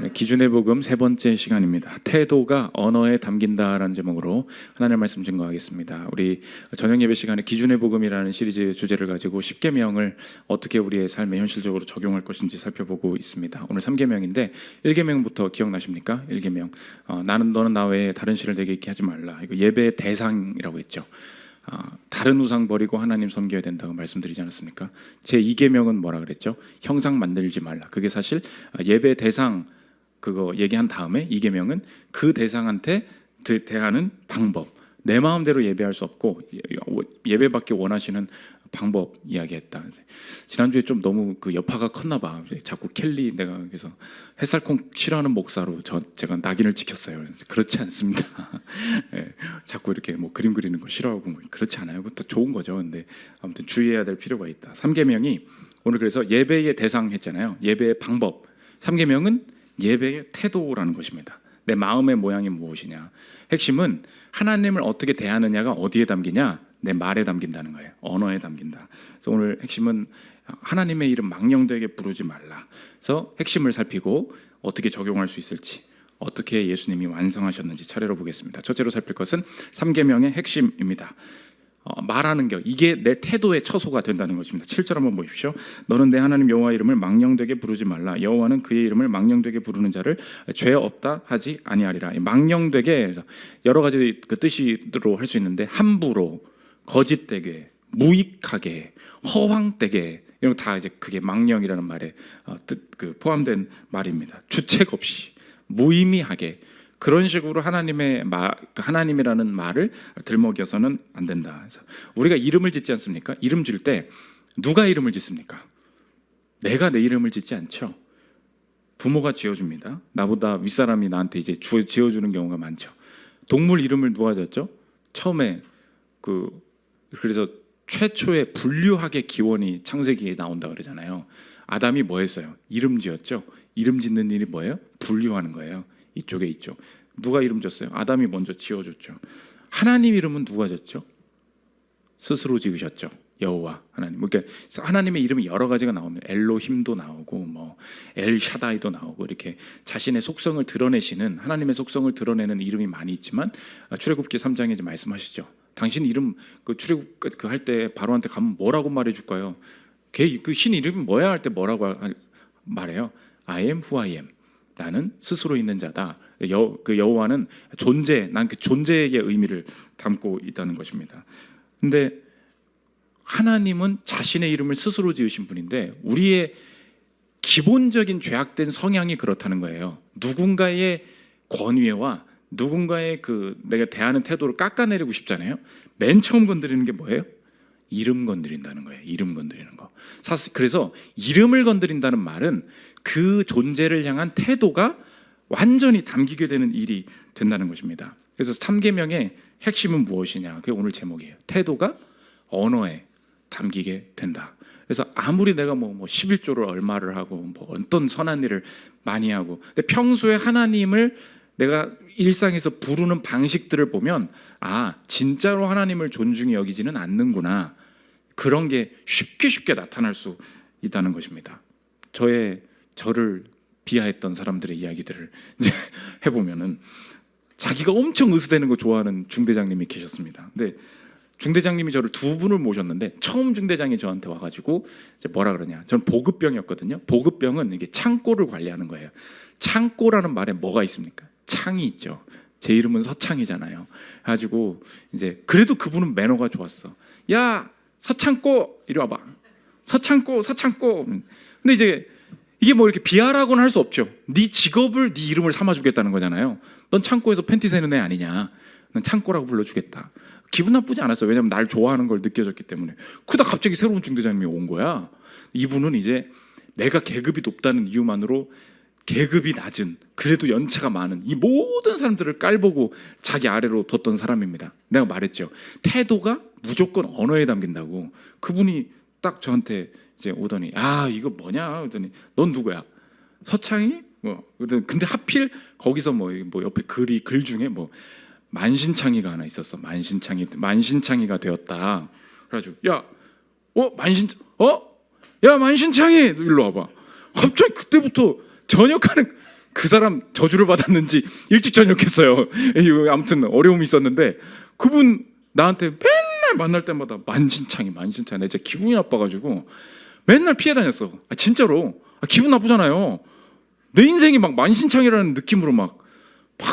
기준의 복음 세 번째 시간입니다. 태도가 언어에 담긴다라는 제목으로 하나님의 말씀 증거하겠습니다. 우리 저녁 예배 시간에 기준의 복음이라는 시리즈의 주제를 가지고 10계명을 어떻게 우리의 삶에 현실적으로 적용할 것인지 살펴보고 있습니다. 오늘 3계명인데 1계명부터 기억나십니까? 1계명 나는 너는 나 외에 다른 신을 내게 있게 하지 말라. 이거 예배의 대상이라고 했죠. 다른 우상 버리고 하나님 섬겨야 된다고 말씀드리지 않았습니까? 제 2계명은 뭐라 그랬죠? 형상 만들지 말라. 그게 사실 예배 대상 그거 얘기한 다음에 2계명은 그 대상한테 대하는 방법, 내 마음대로 예배할 수 없고 예배받기 원하시는 방법 이야기했다. 지난주에 좀 너무 그 여파가 컸나 봐. 자꾸 켈리 내가 그래서 햇살콩 싫어하는 목사로 제가 낙인을 찍혔어요. 그렇지 않습니다. 네, 자꾸 이렇게 뭐 그림 그리는 거 싫어하고 뭐 그렇지 않아요. 그것도 좋은 거죠. 근데 아무튼 주의해야 될 필요가 있다. 3계명이 오늘 그래서 예배의 대상 했잖아요. 예배의 방법. 3계명은 예배의 태도라는 것입니다. 내 마음의 모양이 무엇이냐. 핵심은 하나님을 어떻게 대하느냐가 어디에 담기냐? 내 말에 담긴다는 거예요. 언어에 담긴다. 그래서 오늘 핵심은 하나님의 이름 망령되게 부르지 말라. 그래서 핵심을 살피고 어떻게 적용할 수 있을지, 어떻게 예수님이 완성하셨는지 차례로 보겠습니다. 첫째로 살필 것은 3계명의 핵심입니다. 말하는 것, 이게 내 태도의 처소가 된다는 것입니다. 7절 한번 보십시오. 너는 내 하나님 여호와 이름을 망령되게 부르지 말라. 여호와는 그의 이름을 망령되게 부르는 자를 죄 없다 하지 아니하리라. 망령되게 여러 가지 그 뜻으로 할 수 있는데 함부로, 거짓되게, 무익하게, 허황되게 이런 거 다 이제 그게 망령이라는 말에 포함된 말입니다. 주책 없이, 무의미하게 그런 식으로 하나님이라는 말을 들먹여서는 안 된다. 그래서 우리가 이름을 짓지 않습니까? 이름 질 때 누가 이름을 짓습니까? 내가 내 이름을 짓지 않죠. 부모가 지어줍니다. 나보다 윗사람이 나한테 이제 지어주는 경우가 많죠. 동물 이름을 누가 졌죠? 처음에 그래서 최초의 분류학의 기원이 창세기에 나온다 그러잖아요. 아담이 뭐 했어요? 이름 지었죠. 이름 짓는 일이 뭐예요? 분류하는 거예요. 이쪽에 있죠. 누가 이름 줬어요? 아담이 먼저 지어줬죠. 하나님 이름은 누가 줬죠? 스스로 지으셨죠. 여호와 하나님. 그러니까 하나님의 이름이 여러 가지가 나오면 엘로힘도 나오고 뭐 엘샤다이도 나오고 이렇게 자신의 속성을 드러내시는 하나님의 속성을 드러내는 이름이 많이 있지만 출애굽기 3장에 이제 말씀하시죠. 당신 이름 그 출애굽 할 때 바로한테 가면 뭐라고 말해줄까요? 그 신 이름이 뭐야 할 때 뭐라고 말해요? I am who I am. 나는 스스로 있는 자다. 그 여호와는 존재, 난 그 존재의 의미를 담고 있다는 것입니다. 근데 하나님은 자신의 이름을 스스로 지으신 분인데 우리의 기본적인 죄악된 성향이 그렇다는 거예요. 누군가의 권위와 누군가의 내가 대하는 태도를 깎아내리고 싶잖아요. 맨 처음 건드리는 게 뭐예요? 이름 건드린다는 거예요. 이름 건드리는 거. 사실 그래서 이름을 건드린다는 말은 그 존재를 향한 태도가 완전히 담기게 되는 일이 된다는 것입니다. 그래서 3계명의 핵심은 무엇이냐? 그게 오늘 제목이에요. 태도가 언어에 담기게 된다. 그래서 아무리 내가 뭐 11조를 얼마를 하고 뭐 어떤 선한 일을 많이 하고 근데 평소에 하나님을 내가 일상에서 부르는 방식들을 보면 진짜로 하나님을 존중히 여기지는 않는구나. 그런 게 쉽게 나타날 수 있다는 것입니다. 저를 비하했던 사람들의 이야기들을 이제 해보면은 자기가 엄청 으스대는 거 좋아하는 중대장님이 계셨습니다. 근데 중대장님이 저를 두 분을 모셨는데 처음 중대장이 저한테 와가지고 이제 뭐라 그러냐? 저는 보급병이었거든요. 보급병은 이게 창고를 관리하는 거예요. 창고라는 말에 뭐가 있습니까? 창이 있죠. 제 이름은 서창이잖아요. 가지고 이제 그래도 그분은 매너가 좋았어. 야 서창고 이리 와봐. 서창고. 근데 이제 이게 뭐 이렇게 비하라고는 할 수 없죠. 네 직업을 네 이름을 삼아주겠다는 거잖아요. 넌 창고에서 팬티 세는 애 아니냐. 난 창고라고 불러주겠다. 기분 나쁘지 않았어요. 왜냐면 날 좋아하는 걸 느껴졌기 때문에. 그러다 갑자기 새로운 중대장님이 온 거야. 이분은 이제 내가 계급이 높다는 이유만으로 계급이 낮은 그래도 연차가 많은 이 모든 사람들을 깔보고 자기 아래로 뒀던 사람입니다. 내가 말했죠. 태도가 무조건 언어에 담긴다고. 그분이 딱 저한테 이제 오더니 이거 뭐냐 그러더니 넌 누구야? 서창이? 근데 하필 거기서 뭐 옆에 글 중에 뭐 만신창이가 하나 있었어. 만신창이가 되었다. 그래가지고 만신창이 일로 와봐. 갑자기 그때부터 전역하는 그 사람 저주를 받았는지 일찍 전역했어요. 아무튼 어려움이 있었는데 그분 나한테 맨날 만날 때마다 만신창이 내가 진짜 기분이 나빠가지고 맨날 피해 다녔어. 진짜로. 기분 나쁘잖아요. 내 인생이 막 만신창이라는 느낌으로 막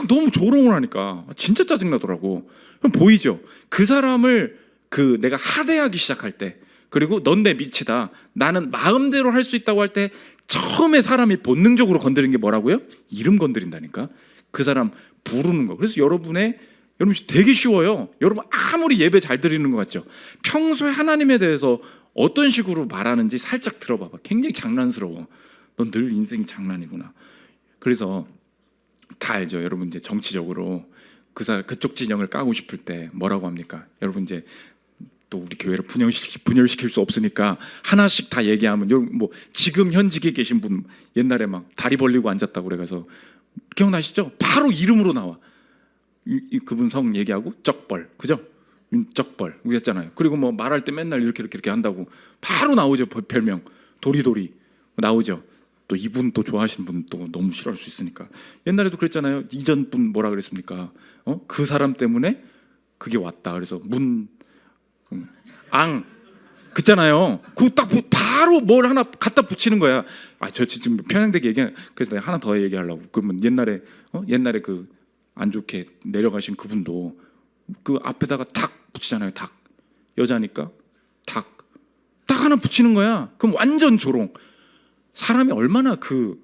너무 조롱을 하니까 진짜 짜증나더라고. 그럼 보이죠? 그 사람을 내가 하대하기 시작할 때, 그리고 넌 내 밑이다, 나는 마음대로 할 수 있다고 할 때 처음에 사람이 본능적으로 건드리는 게 뭐라고요? 이름 건드린다니까. 그 사람 부르는 거. 그래서 여러분 되게 쉬워요. 여러분 아무리 예배 잘 드리는 것 같죠? 평소에 하나님에 대해서 어떤 식으로 말하는지 살짝 들어봐봐. 굉장히 장난스러워. 넌 늘 인생이 장난이구나. 그래서 다 알죠. 여러분 이제 정치적으로 그쪽 진영을 까고 싶을 때 뭐라고 합니까? 여러분 이제 또 우리 교회를 분열시킬 수 없으니까 하나씩 다 얘기하면, 여러분 뭐 지금 현직에 계신 분 옛날에 막 다리 벌리고 앉았다고 그래서 기억나시죠? 바로 이름으로 나와. 그분 성 얘기하고 쩍벌, 그죠? 윤쩍벌 그랬잖아요. 그리고 뭐 말할 때 맨날 이렇게 한다고 바로 나오죠. 별명 도리도리 나오죠. 또 이분 또 좋아하시는 분 또 너무 싫어할 수 있으니까. 옛날에도 그랬잖아요. 이전 분 뭐라 그랬습니까? 그 사람 때문에 그게 왔다. 그래서 그잖아요. 그 딱 바로 뭘 하나 갖다 붙이는 거야. 저 지금 편향되게 그래서 내가 하나 더 얘기하려고. 그러면 옛날에 그 안 좋게 내려가신 그분도 그 앞에다가 닭 붙이잖아요. 닭. 여자니까 닭 하나 붙이는 거야. 그럼 완전 조롱. 사람이 얼마나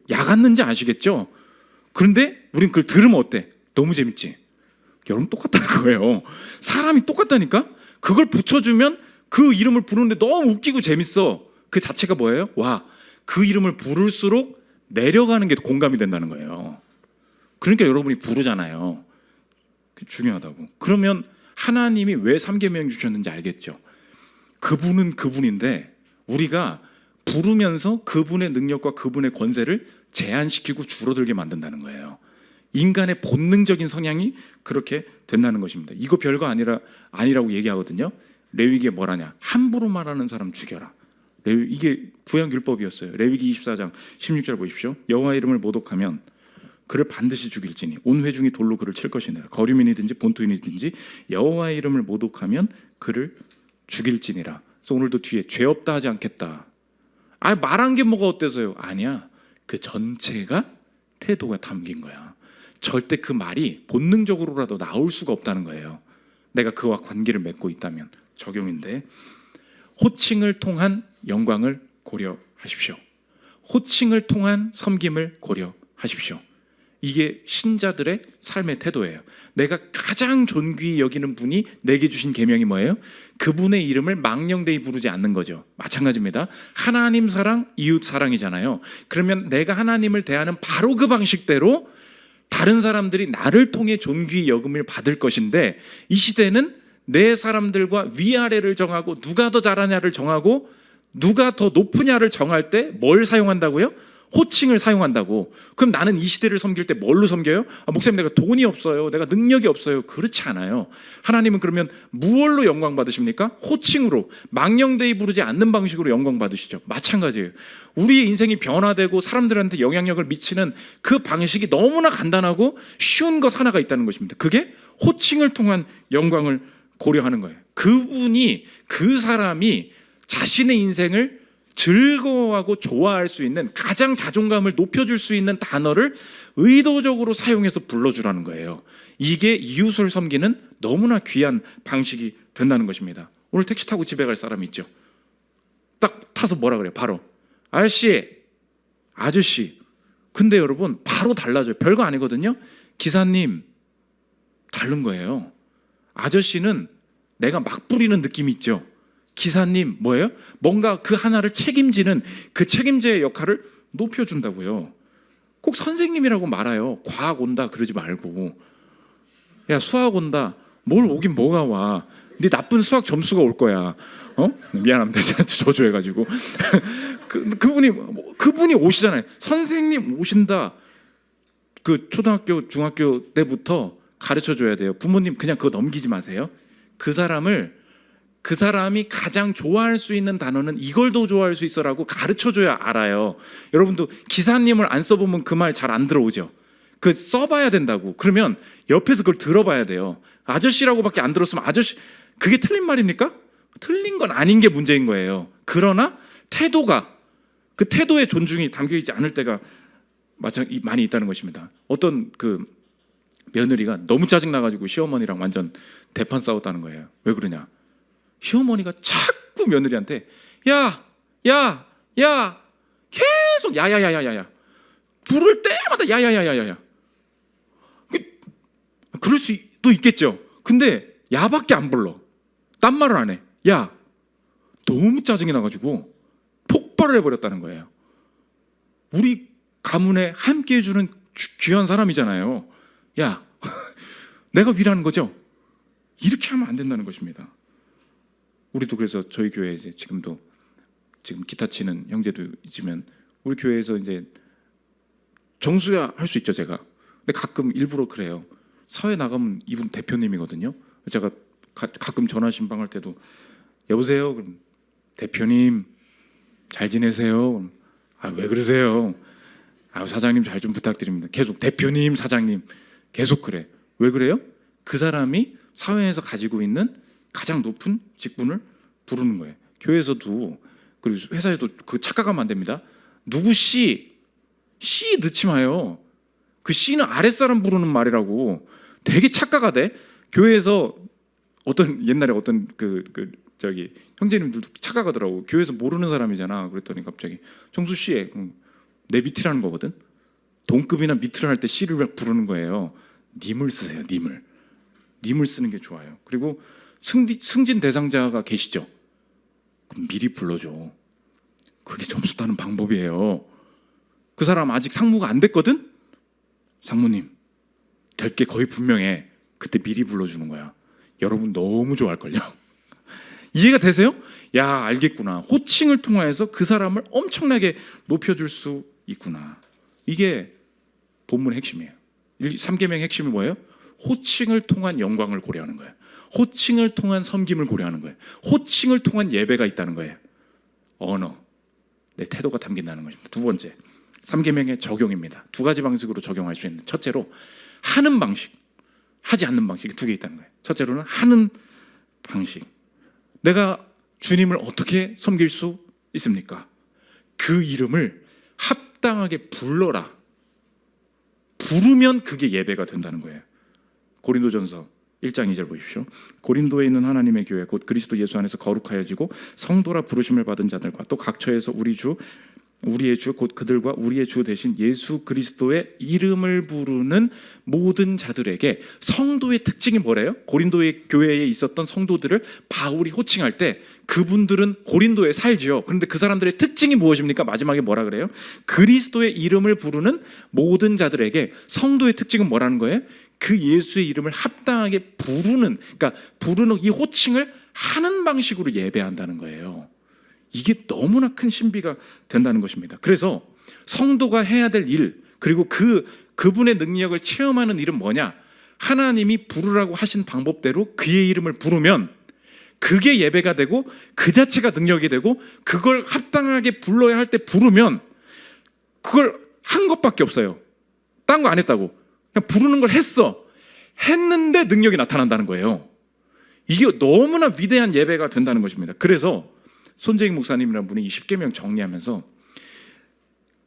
약 같는지 아시겠죠? 그런데 우린 그걸 들으면 어때? 너무 재밌지? 여러분 똑같다는 거예요. 사람이 똑같다니까? 그걸 붙여주면 그 이름을 부르는데 너무 웃기고 재밌어. 그 자체가 뭐예요? 그 이름을 부를수록 내려가는 게 공감이 된다는 거예요. 그러니까 여러분이 부르잖아요. 중요하다고. 그러면 하나님이 왜 3계명 주셨는지 알겠죠? 그분은 그분인데 우리가 부르면서 그분의 능력과 그분의 권세를 제한시키고 줄어들게 만든다는 거예요. 인간의 본능적인 성향이 그렇게 된다는 것입니다. 이거 별거 아니라고 얘기하거든요. 레위기에 뭐라냐? 함부로 말하는 사람 죽여라. 이게 구약율법이었어요. 레위기 24장 16절 보십시오. 여호와 이름을 모독하면 그를 반드시 죽일지니 온 회중이 돌로 그를 칠 것이니라. 거류민이든지 본토인이든지 여호와의 이름을 모독하면 그를 죽일지니라. 그래서 오늘도 뒤에 죄 없다 하지 않겠다. 말한 게 뭐가 어때서요? 아니야. 그 전체가 태도가 담긴 거야. 절대 그 말이 본능적으로라도 나올 수가 없다는 거예요. 내가 그와 관계를 맺고 있다면 적용인데, 호칭을 통한 영광을 고려하십시오. 호칭을 통한 섬김을 고려하십시오. 이게 신자들의 삶의 태도예요. 내가 가장 존귀히 여기는 분이 내게 주신 계명이 뭐예요? 그분의 이름을 망령되이 부르지 않는 거죠. 마찬가지입니다. 하나님 사랑, 이웃 사랑이잖아요. 그러면 내가 하나님을 대하는 바로 그 방식대로 다른 사람들이 나를 통해 존귀히 여김을 받을 것인데, 이 시대는 내 사람들과 위아래를 정하고 누가 더 잘하냐를 정하고 누가 더 높으냐를 정할 때 뭘 사용한다고요? 호칭을 사용한다고. 그럼 나는 이 시대를 섬길 때 뭘로 섬겨요? 목사님 내가 돈이 없어요, 내가 능력이 없어요. 그렇지 않아요. 하나님은 그러면 무엇로 영광 받으십니까? 호칭으로, 망령되이 부르지 않는 방식으로 영광 받으시죠. 마찬가지예요. 우리의 인생이 변화되고 사람들한테 영향력을 미치는 그 방식이 너무나 간단하고 쉬운 것 하나가 있다는 것입니다. 그게 호칭을 통한 영광을 고려하는 거예요. 그 사람이 자신의 인생을 즐거워하고 좋아할 수 있는, 가장 자존감을 높여줄 수 있는 단어를 의도적으로 사용해서 불러주라는 거예요. 이게 이웃을 섬기는 너무나 귀한 방식이 된다는 것입니다. 오늘 택시 타고 집에 갈 사람이 있죠. 딱 타서 뭐라 그래요? 바로 아저씨. 근데 여러분 바로 달라져요. 별거 아니거든요. 기사님, 다른 거예요. 아저씨는 내가 막 부리는 느낌이 있죠. 기사님 뭐예요? 뭔가 그 하나를 책임지는 그 책임자의 역할을 높여준다고요. 꼭 선생님이라고 말아요. 과학 온다 그러지 말고, 야 수학 온다, 뭘 오긴 뭐가 와, 네 나쁜 수학 점수가 올 거야. 미안합니다. 제가 저주해가지고 그분이 오시잖아요. 선생님 오신다. 그 초등학교 중학교 때부터 가르쳐줘야 돼요. 부모님 그냥 그거 넘기지 마세요. 그 사람이 가장 좋아할 수 있는 단어는 이걸 더 좋아할 수 있어라고 가르쳐줘야 알아요. 여러분도 기사님을 안 써보면 그 말 잘 안 들어오죠. 그 써봐야 된다고. 그러면 옆에서 그걸 들어봐야 돼요. 아저씨라고밖에 안 들었으면 아저씨, 그게 틀린 말입니까? 틀린 건 아닌 게 문제인 거예요. 그러나 태도가, 그 태도의 존중이 담겨있지 않을 때가 많이 있다는 것입니다. 어떤 그 며느리가 너무 짜증나가지고 시어머니랑 완전 대판 싸웠다는 거예요. 왜 그러냐? 시어머니가 자꾸 며느리한테 야 계속 야야야야야야, 부를 때마다 야야야야야야. 그럴 수도 있겠죠. 근데 야밖에 안 불러. 딴 말을 안 해. 야, 너무 짜증이 나가지고 폭발을 해버렸다는 거예요. 우리 가문에 함께 해주는 귀한 사람이잖아요. 야, 내가 위라는 거죠. 이렇게 하면 안 된다는 것입니다. 우리도 그래서 저희 교회에 이제 지금 기타 치는 형제도 있지만 우리 교회에서 이제 정수야 할 수 있죠, 제가. 근데 가끔 일부러 그래요. 사회 나가면 이분 대표님이거든요. 제가 가끔 전화 신방할 때도 여보세요. 그럼 대표님 잘 지내세요? 그럼, 아, 왜 그러세요? 아, 사장님 잘 좀 부탁드립니다. 계속 대표님, 사장님 계속 그래. 왜 그래요? 그 사람이 사회에서 가지고 있는 가장 높은 직분을 부르는 거예요. 교회에서도 그리고 회사에도 그 착각하면 안 됩니다. 누구 씨 넣지 마요. 그 씨는 아랫사람 부르는 말이라고. 되게 착각하대. 교회에서 옛날에 어떤 저기 형제님들도 착각하더라고. 교회에서 모르는 사람이잖아. 그랬더니 갑자기 정수 씨, 내 밑이라는 거거든. 동급이나 밑을 할 때 씨를 부르는 거예요. 님을 쓰세요. 님을 쓰는 게 좋아요. 그리고 승진 대상자가 계시죠? 그럼 미리 불러줘. 그게 점수 따는 방법이에요. 그 사람 아직 상무가 안 됐거든? 상무님, 될 게 거의 분명해. 그때 미리 불러주는 거야. 여러분 너무 좋아할걸요? 이해가 되세요? 야, 알겠구나. 호칭을 통해서 그 사람을 엄청나게 높여줄 수 있구나. 이게 본문의 핵심이에요. 3계명의 핵심이 뭐예요? 호칭을 통한 영광을 고려하는 거예요. 호칭을 통한 섬김을 고려하는 거예요. 호칭을 통한 예배가 있다는 거예요. 언어, 내 태도가 담긴다는 것입니다. 두 번째, 3계명의 적용입니다. 두 가지 방식으로 적용할 수 있는, 첫째로 하는 방식, 하지 않는 방식이 두 개 있다는 거예요. 첫째로는 하는 방식. 내가 주님을 어떻게 섬길 수 있습니까? 그 이름을 합당하게 불러라. 부르면 그게 예배가 된다는 거예요. 고린도전서 1장 2절 보십시오. 고린도에 있는 하나님의 교회 곧 그리스도 예수 안에서 거룩하여지고 성도라 부르심을 받은 자들과 또 각처에서 우리의 주 곧 그들과 우리의 주 대신 예수 그리스도의 이름을 부르는 모든 자들에게, 성도의 특징이 뭐래요? 고린도의 교회에 있었던 성도들을 바울이 호칭할 때 그분들은 고린도에 살지요. 그런데 그 사람들의 특징이 무엇입니까? 마지막에 뭐라 그래요? 그리스도의 이름을 부르는 모든 자들에게. 성도의 특징은 뭐라는 거예요? 그 예수의 이름을 합당하게 부르는, 그러니까 부르는 이 호칭을 하는 방식으로 예배한다는 거예요. 이게 너무나 큰 신비가 된다는 것입니다. 그래서 성도가 해야 될 일, 그리고 그분의 능력을 체험하는 일은 뭐냐? 하나님이 부르라고 하신 방법대로 그의 이름을 부르면 그게 예배가 되고 그 자체가 능력이 되고, 그걸 합당하게 불러야 할 때 부르면 그걸 한 것밖에 없어요. 딴 거 안 했다고. 그냥 부르는 걸 했는데 능력이 나타난다는 거예요. 이게 너무나 위대한 예배가 된다는 것입니다. 그래서 손재익 목사님이라는 분이 이 10계명 정리하면서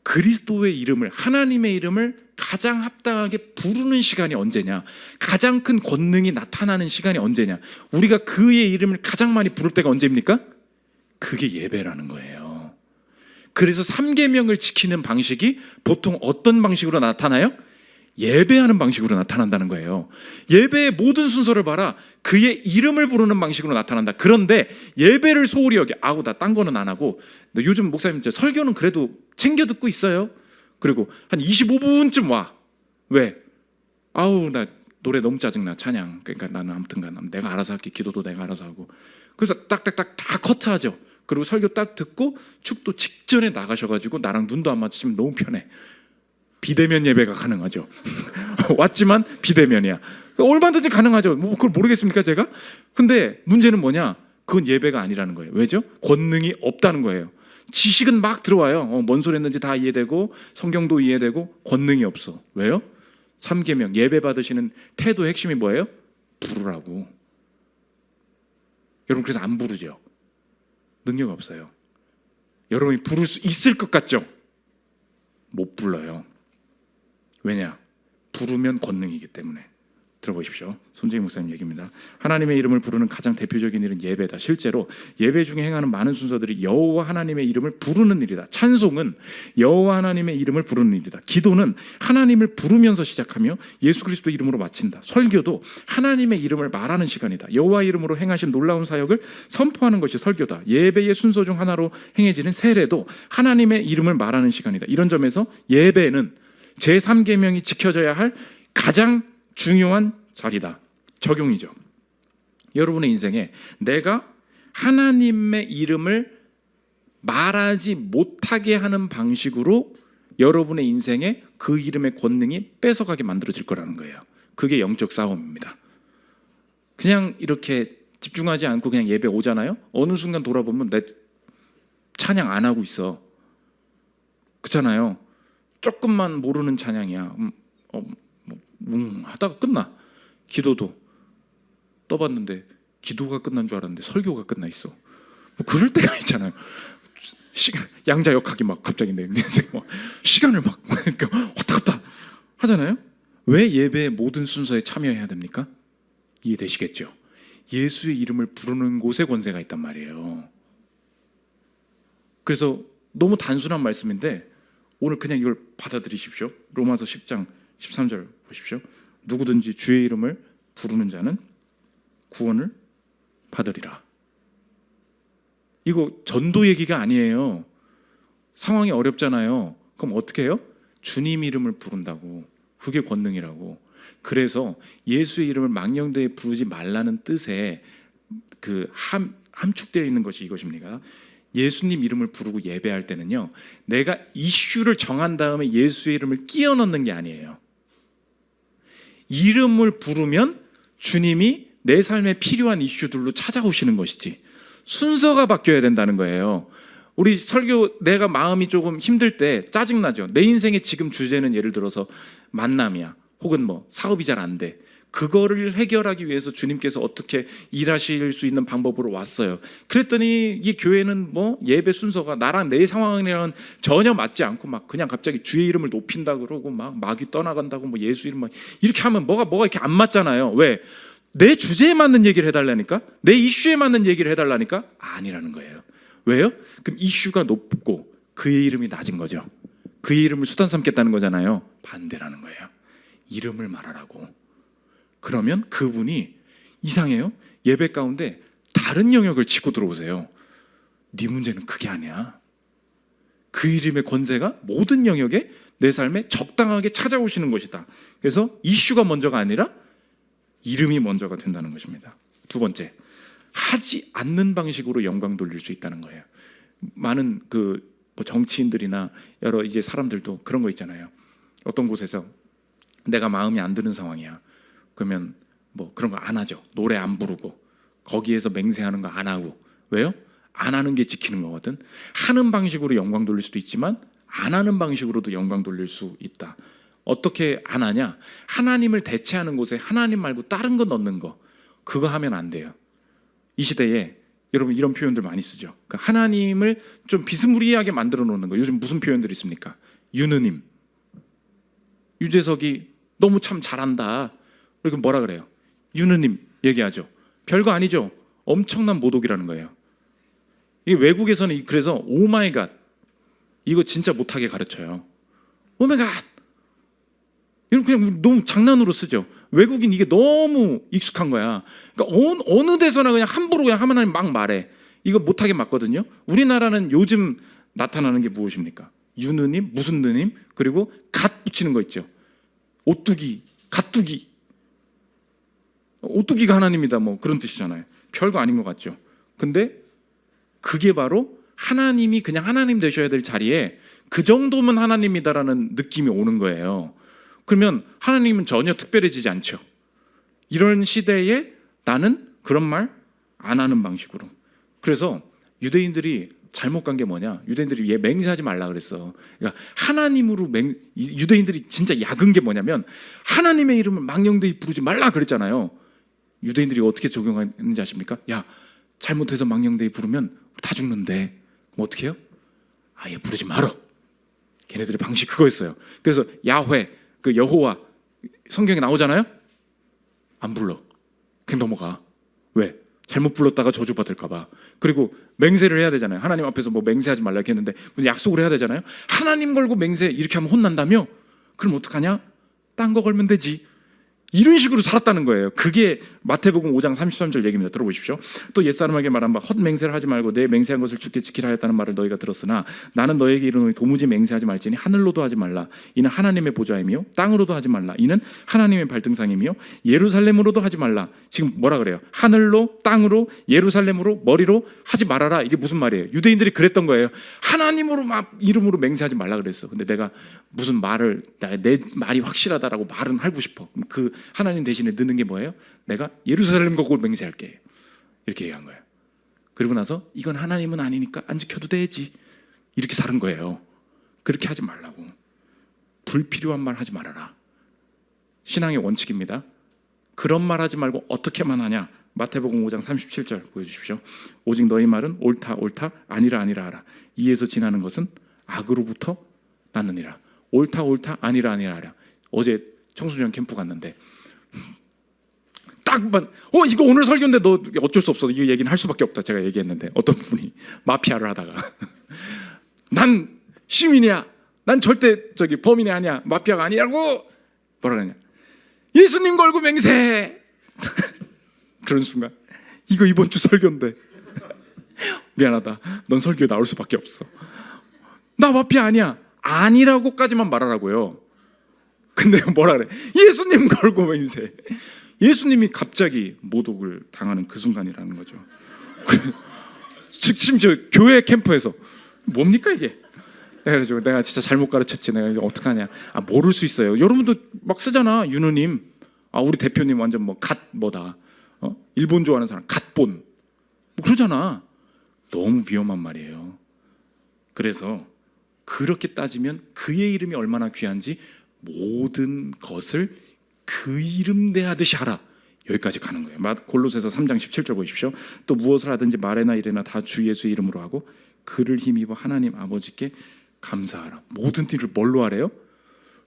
그리스도의 이름을, 하나님의 이름을 가장 합당하게 부르는 시간이 언제냐, 가장 큰 권능이 나타나는 시간이 언제냐, 우리가 그의 이름을 가장 많이 부를 때가 언제입니까? 그게 예배라는 거예요. 그래서 3계명을 지키는 방식이 보통 어떤 방식으로 나타나요? 예배하는 방식으로 나타난다는 거예요. 예배의 모든 순서를 봐라. 그의 이름을 부르는 방식으로 나타난다. 그런데 예배를 소홀히 여겨. 아우, 나 딴 거는 안 하고. 요즘 목사님 설교는 그래도 챙겨 듣고 있어요. 그리고 한 25분쯤 와. 왜? 아우, 나 노래 너무 짜증나, 찬양. 그러니까 나는 아무튼간 내가 알아서 할게. 기도도 내가 알아서 하고. 그래서 딱딱딱 다 커트하죠. 그리고 설교 딱 듣고 축도 직전에 나가셔가지고 나랑 눈도 안 맞추시면 너무 편해. 비대면 예배가 가능하죠. 왔지만 비대면이야. 얼마든지 가능하죠. 뭐 그걸 모르겠습니까, 제가? 근데 문제는 뭐냐? 그건 예배가 아니라는 거예요. 왜죠? 권능이 없다는 거예요. 지식은 막 들어와요. 뭔 소리 했는지 다 이해되고 성경도 이해되고 권능이 없어. 왜요? 3계명 예배 받으시는 태도의 핵심이 뭐예요? 부르라고. 여러분 그래서 안 부르죠. 능력 없어요. 여러분이 부를 수 있을 것 같죠? 못 불러요. 왜냐? 부르면 권능이기 때문에. 들어보십시오. 손재희 목사님 얘기입니다. 하나님의 이름을 부르는 가장 대표적인 일은 예배다. 실제로 예배 중에 행하는 많은 순서들이 여호와 하나님의 이름을 부르는 일이다. 찬송은 여호와 하나님의 이름을 부르는 일이다. 기도는 하나님을 부르면서 시작하며 예수 그리스도 이름으로 마친다. 설교도 하나님의 이름을 말하는 시간이다. 여호와 이름으로 행하신 놀라운 사역을 선포하는 것이 설교다. 예배의 순서 중 하나로 행해지는 세례도 하나님의 이름을 말하는 시간이다. 이런 점에서 예배는 제3계명이 지켜져야 할 가장 중요한 자리다. 적용이죠. 여러분의 인생에 내가 하나님의 이름을 말하지 못하게 하는 방식으로 여러분의 인생에 그 이름의 권능이 뺏어가게 만들어질 거라는 거예요. 그게 영적 싸움입니다. 그냥 이렇게 집중하지 않고 그냥 예배 오잖아요. 어느 순간 돌아보면 내 찬양 안 하고 있어. 그렇잖아요. 조금만 모르는 찬양이야. 하다가 끝나. 기도도 떠봤는데 기도가 끝난 줄 알았는데 설교가 끝나 있어. 뭐 그럴 때가 있잖아요. 양자역학이 막 갑자기 내 인생 막 시간을 막 그러니까 왔다 갔다 하잖아요. 왜 예배의 모든 순서에 참여해야 됩니까? 이해되시겠죠? 예수의 이름을 부르는 곳에 권세가 있단 말이에요. 그래서 너무 단순한 말씀인데 오늘 그냥 이걸 받아들이십시오. 로마서 10장 13절 보십시오. 누구든지 주의 이름을 부르는 자는 구원을 받으리라. 이거 전도 얘기가 아니에요. 상황이 어렵잖아요. 그럼 어떻게 해요? 주님 이름을 부른다고. 그게 권능이라고. 그래서 예수의 이름을 망령되이 부르지 말라는 뜻에 그 함축되어 있는 것이 이것입니다. 예수님 이름을 부르고 예배할 때는요, 내가 이슈를 정한 다음에 예수의 이름을 끼워 넣는 게 아니에요. 이름을 부르면 주님이 내 삶에 필요한 이슈들로 찾아오시는 것이지 순서가 바뀌어야 된다는 거예요. 우리 설교 내가 마음이 조금 힘들 때 짜증나죠. 내 인생의 지금 주제는 예를 들어서 만남이야. 혹은 뭐 사업이 잘 안 돼. 그거를 해결하기 위해서 주님께서 어떻게 일하실 수 있는 방법으로 왔어요. 그랬더니 이 교회는 뭐 예배 순서가 나랑 내 상황이랑은 전혀 맞지 않고 막 그냥 갑자기 주의 이름을 높인다 그러고 막 마귀 떠나간다고 뭐 예수 이름 막 이렇게 하면 뭐가 이렇게 안 맞잖아요. 왜? 내 주제에 맞는 얘기를 해달라니까? 내 이슈에 맞는 얘기를 해달라니까? 아니라는 거예요. 왜요? 그럼 이슈가 높고 그의 이름이 낮은 거죠. 그의 이름을 수단 삼겠다는 거잖아요. 반대라는 거예요. 이름을 말하라고. 그러면 그분이 이상해요. 예배 가운데 다른 영역을 치고 들어오세요. 네 문제는 그게 아니야. 그 이름의 권세가 모든 영역에 내 삶에 적당하게 찾아오시는 것이다. 그래서 이슈가 먼저가 아니라 이름이 먼저가 된다는 것입니다. 두 번째, 하지 않는 방식으로 영광 돌릴 수 있다는 거예요. 많은 뭐 정치인들이나 여러 이제 사람들도 그런 거 있잖아요. 어떤 곳에서 내가 마음에 안 드는 상황이야. 그러면 뭐 그런 거 안 하죠. 노래 안 부르고 거기에서 맹세하는 거 안 하고. 왜요? 안 하는 게 지키는 거거든. 하는 방식으로 영광 돌릴 수도 있지만 안 하는 방식으로도 영광 돌릴 수 있다. 어떻게 안 하냐? 하나님을 대체하는 곳에 하나님 말고 다른 거 넣는 거, 그거 하면 안 돼요. 이 시대에 여러분 이런 표현들 많이 쓰죠. 그러니까 하나님을 좀 비스무리하게 만들어 놓는 거. 요즘 무슨 표현들이 있습니까? 유느님, 유재석이 너무 참 잘한다. 그리고 뭐라 그래요? 유느님 얘기하죠. 별거 아니죠. 엄청난 모독이라는 거예요. 이 외국에서는 그래서 오 마이 갓 이거 진짜 못하게 가르쳐요. 오 마이 갓 이런 그냥 너무 장난으로 쓰죠. 외국인 이게 너무 익숙한 거야. 그러니까 어느 데서나 그냥 함부로 그냥 하나님 막 말해. 이거 못하게 맞거든요. 우리나라는 요즘 나타나는 게 무엇입니까? 유느님, 무슨 느님, 그리고 갓 붙이는 거 있죠. 오뚜기, 갓뚜기. 오뚜기가 하나님이다 뭐 그런 뜻이잖아요. 별거 아닌 것 같죠. 근데 그게 바로 하나님이 그냥 하나님 되셔야 될 자리에 그 정도면 하나님이다라는 느낌이 오는 거예요. 그러면 하나님은 전혀 특별해지지 않죠. 이런 시대에 나는 그런 말 안 하는 방식으로. 그래서 유대인들이 잘못 간 게 뭐냐? 유대인들이 얘 맹세하지 말라 그랬어. 그러니까 하나님으로 유대인들이 진짜 약은 게 뭐냐면 하나님의 이름을 망령되이 부르지 말라 그랬잖아요. 유대인들이 어떻게 적용하는지 아십니까? 야, 잘못해서 망령되이 부르면 다 죽는데 그럼 어떻게 해요? 아예 부르지 말어. 걔네들의 방식 그거였어요. 그래서 야훼, 그 여호와 성경에 나오잖아요. 안 불러. 그냥 넘어가. 왜? 잘못 불렀다가 저주받을까 봐. 그리고 맹세를 해야 되잖아요. 하나님 앞에서 뭐 맹세하지 말라 이렇게 했는데 무슨 약속을 해야 되잖아요. 하나님 걸고 맹세 이렇게 하면 혼난다며? 그럼 어떡하냐? 딴 거 걸면 되지. 이런 식으로 살았다는 거예요. 그게 마태복음 5장 33절 얘기입니다. 들어보십시오. 또 옛사람에게 말한 바 헛맹세를 하지 말고 내 맹세한 것을 주께 지키라 했다는 말을 너희가 들었으나 나는 너에게 이르노니 도무지 맹세하지 말지니 하늘로도 하지 말라. 이는 하나님의 보좌이며 땅으로도 하지 말라. 이는 하나님의 발등상이며 예루살렘으로도 하지 말라. 지금 뭐라 그래요? 하늘로, 땅으로, 예루살렘으로, 머리로 하지 말아라. 이게 무슨 말이에요? 유대인들이 그랬던 거예요. 하나님으로 막 이름으로 맹세하지 말라 그랬어. 근데 내가 무슨 말을 내 말이 확실하다라고 말은 하고 싶어. 그 하나님 대신에 넣는 게 뭐예요? 내가 예루살렘 거고 맹세할게. 이렇게 얘기한 거예요. 그리고 나서 이건 하나님은 아니니까 안 지켜도 되지. 이렇게 사는 거예요. 그렇게 하지 말라고. 불필요한 말 하지 말아라. 신앙의 원칙입니다. 그런 말 하지 말고 어떻게만 하냐? 마태복음 5장 37절 보여주십시오. 오직 너희 말은 옳다 옳다 아니라 아니라 하라. 이에서 지나는 것은 악으로부터 났느니라. 옳다 옳다 아니라 아니라 하라. 어제 청소년 캠프 갔는데 딱만 이거 오늘 설교인데 너 어쩔 수 없어. 이 얘기는 할 수밖에 없다. 제가 얘기했는데 어떤 분이 마피아를 하다가 난 시민이야. 난 절대 범인이 아니야. 마피아가 아니라고 뭐라 그러냐. 예수님 걸고 맹세해. 그런 순간 이거 이번 주 설교인데 미안하다. 넌 설교에 나올 수밖에 없어. 나 마피아 아니야. 아니라고까지만 말하라고요. 근데 뭐라 그래? 예수님 걸고 맹세. 예수님이 갑자기 모독을 당하는 그 순간이라는 거죠. 즉 심지어 교회 캠프에서 뭡니까 이게? 내가 진짜 잘못 가르쳤지. 내가 이거 어떡하냐? 모를 수 있어요. 여러분도 막 쓰잖아. 윤우님, 우리 대표님 완전 뭐 뭐다. 일본 좋아하는 사람 갓본 뭐 그러잖아. 너무 위험한 말이에요. 그래서 그렇게 따지면 그의 이름이 얼마나 귀한지 모든 것을 그 이름 대하듯이 하라. 여기까지 가는 거예요. 골로새서 3장 17절 보십시오. 또 무엇을 하든지 말에나 이래나 다 주 예수의 이름으로 하고 그를 힘입어 하나님 아버지께 감사하라. 모든 일을 뭘로 하래요?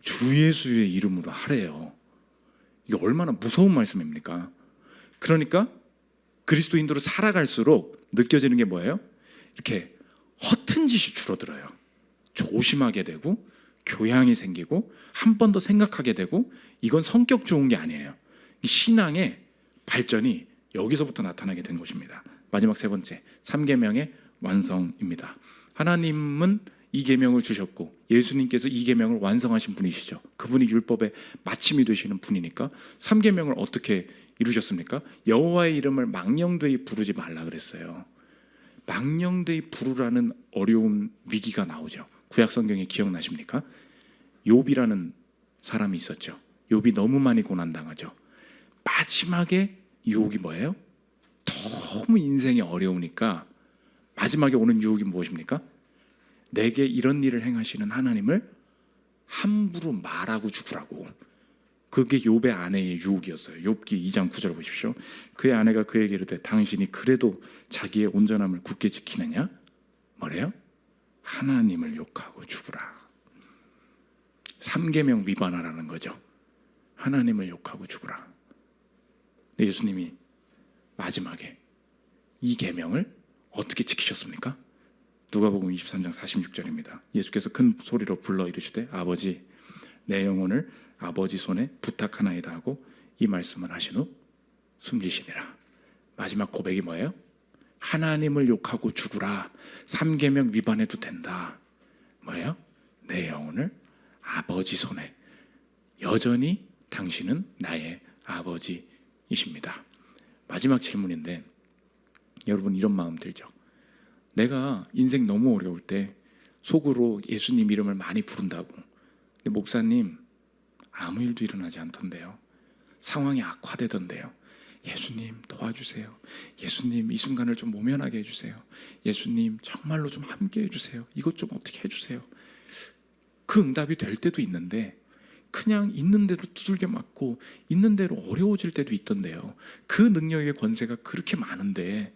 주 예수의 이름으로 하래요. 이게 얼마나 무서운 말씀입니까? 그러니까 그리스도인으로 살아갈수록 느껴지는 게 뭐예요? 이렇게 허튼 짓이 줄어들어요. 조심하게 되고 교양이 생기고 한 번 더 생각하게 되고 이건 성격 좋은 게 아니에요. 신앙의 발전이 여기서부터 나타나게 된 것입니다. 마지막 세 번째, 3계명의 완성입니다. 하나님은 이 계명을 주셨고 예수님께서 이 계명을 완성하신 분이시죠. 그분이 율법의 마침이 되시는 분이니까 3계명을 어떻게 이루셨습니까? 여호와의 이름을 망령되이 부르지 말라 그랬어요. 망령되이 부르라는 어려운 위기가 나오죠. 구약 성경에 기억나십니까? 욥이라는 사람이 있었죠. 욥이 너무 많이 고난당하죠. 마지막에 유혹이 뭐예요? 너무 인생이 어려우니까 마지막에 오는 유혹이 무엇입니까? 내게 이런 일을 행하시는 하나님을 함부로 말하고 죽으라고. 그게 욥의 아내의 유혹이었어요. 욥기 2장 9절 보십시오. 그의 아내가 그에게 이르되 당신이 그래도 자기의 온전함을 굳게 지키느냐? 뭐래요? 하나님을 욕하고 죽으라. 3계명 위반하라는 거죠. 하나님을 욕하고 죽으라. 예수님이 마지막에 이 계명을 어떻게 지키셨습니까? 누가복음 23장 46절입니다. 예수께서 큰 소리로 불러 이르시되 아버지 내 영혼을 아버지 손에 부탁하나이다 하고 이 말씀을 하신 후 숨지시니라. 마지막 고백이 뭐예요? 하나님을 욕하고 죽으라. 3계명 위반해도 된다. 뭐예요? 내 영혼을 아버지 손에. 여전히 당신은 나의 아버지이십니다. 마지막 질문인데 여러분 이런 마음 들죠? 내가 인생 너무 어려울 때 속으로 예수님 이름을 많이 부른다고. 근데 목사님 아무 일도 일어나지 않던데요. 상황이 악화되던데요. 예수님 도와주세요. 예수님 이 순간을 좀 모면하게 해주세요. 예수님 정말로 좀 함께 해주세요. 이것 좀 어떻게 해주세요. 그 응답이 될 때도 있는데 그냥 있는 대로 두들겨 맞고 있는 대로 어려워질 때도 있던데요. 그 능력의 권세가 그렇게 많은데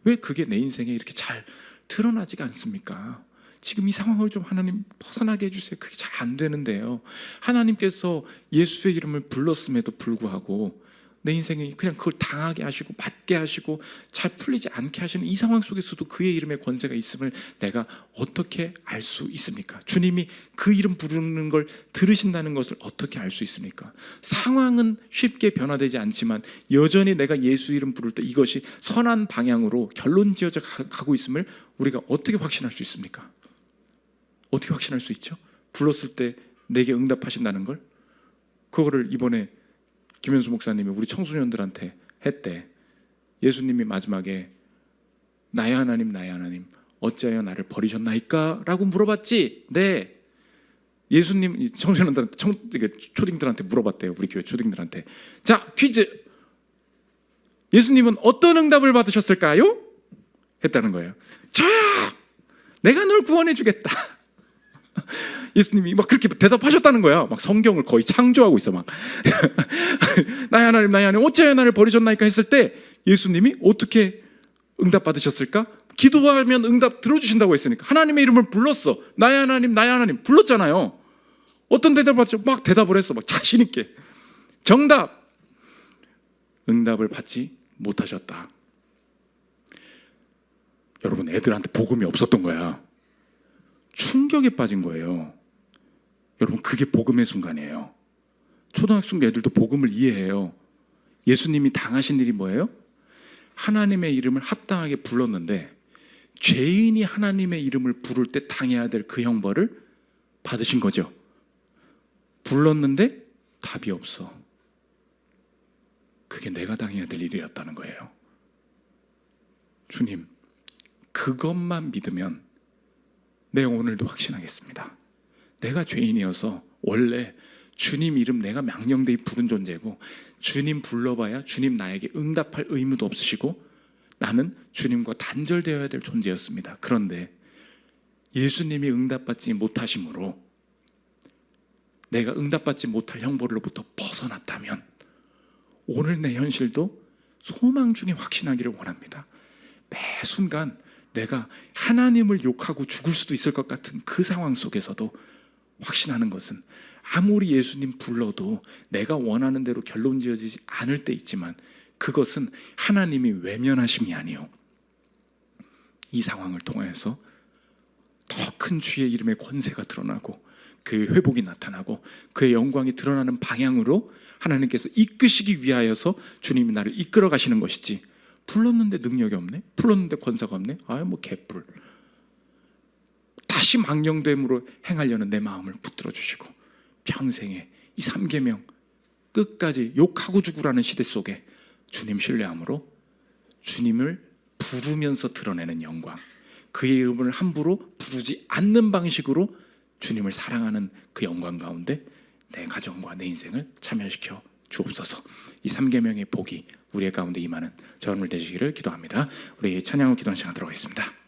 왜 그게 내 인생에 이렇게 잘 드러나지가 않습니까? 지금 이 상황을 좀 하나님 벗어나게 해주세요. 그게 잘 안 되는데요. 하나님께서 예수의 이름을 불렀음에도 불구하고 내 인생에 그냥 그걸 당하게 하시고 맞게 하시고 잘 풀리지 않게 하시는 이 상황 속에서도 그의 이름의 권세가 있음을 내가 어떻게 알 수 있습니까? 주님이 그 이름 부르는 걸 들으신다는 것을 어떻게 알 수 있습니까? 상황은 쉽게 변화되지 않지만 여전히 내가 예수 이름 부를 때 이것이 선한 방향으로 결론 지어져 가고 있음을 우리가 어떻게 확신할 수 있습니까? 어떻게 확신할 수 있죠? 불렀을 때 내게 응답하신다는 걸? 그거를 이번에 김현수 목사님이 우리 청소년들한테 했대. 예수님이 마지막에 나의 하나님 나의 하나님 어찌하여 나를 버리셨나이까? 라고 물어봤지. 네. 예수님 청소년들한테 초딩들한테 물어봤대요. 우리 교회 초딩들한테. 자, 퀴즈. 예수님은 어떤 응답을 받으셨을까요? 했다는 거예요. 저야! 내가 널 구원해 주겠다. 예수님이 막 그렇게 대답하셨다는 거야. 막 성경을 거의 창조하고 있어. 막 나의 하나님 나의 하나님 어찌하여 나를 버리셨나이까 했을 때 예수님이 어떻게 응답 받으셨을까? 기도하면 응답 들어주신다고 했으니까 하나님의 이름을 불렀어. 나의 하나님 불렀잖아요. 어떤 대답을 받죠? 막 대답을 했어. 막 자신 있게. 정답. 응답을 받지 못하셨다. 여러분, 애들한테 복음이 없었던 거야. 충격에 빠진 거예요. 여러분, 그게 복음의 순간이에요. 초등학생 애들도 복음을 이해해요. 예수님이 당하신 일이 뭐예요? 하나님의 이름을 합당하게 불렀는데 죄인이 하나님의 이름을 부를 때 당해야 될 그 형벌을 받으신 거죠. 불렀는데 답이 없어. 그게 내가 당해야 될 일이었다는 거예요. 주님, 그것만 믿으면 내 오늘도 확신하겠습니다. 내가 죄인이어서 원래 주님 이름 내가 망령되이 부른 존재고 주님 불러봐야 주님 나에게 응답할 의무도 없으시고 나는 주님과 단절되어야 될 존재였습니다. 그런데 예수님이 응답받지 못하심으로 내가 응답받지 못할 형벌로부터 벗어났다면 오늘 내 현실도 소망 중에 확신하기를 원합니다. 매 순간 내가 하나님을 욕하고 죽을 수도 있을 것 같은 그 상황 속에서도 확신하는 것은 아무리 예수님 불러도 내가 원하는 대로 결론 지어지지 않을 때 있지만 그것은 하나님이 외면하심이 아니요, 이 상황을 통해서 더 큰 주의 이름의 권세가 드러나고 그의 회복이 나타나고 그의 영광이 드러나는 방향으로 하나님께서 이끄시기 위하여서 주님이 나를 이끌어 가시는 것이지, 불렀는데 능력이 없네? 불렀는데 권세가 없네? 뭐 개뿔. 다시 망령됨으로 행하려는 내 마음을 붙들어 주시고 평생에 이 3계명 끝까지 욕하고 죽으라는 시대 속에 주님 신뢰함으로 주님을 부르면서 드러내는 영광, 그의 이름을 함부로 부르지 않는 방식으로 주님을 사랑하는 그 영광 가운데 내 가정과 내 인생을 참여시켜 주옵소서. 이 3계명의 복이 우리의 가운데 임하는 저는 되시기를 기도합니다. 우리 찬양으로 기도하는 시간 들어가겠습니다.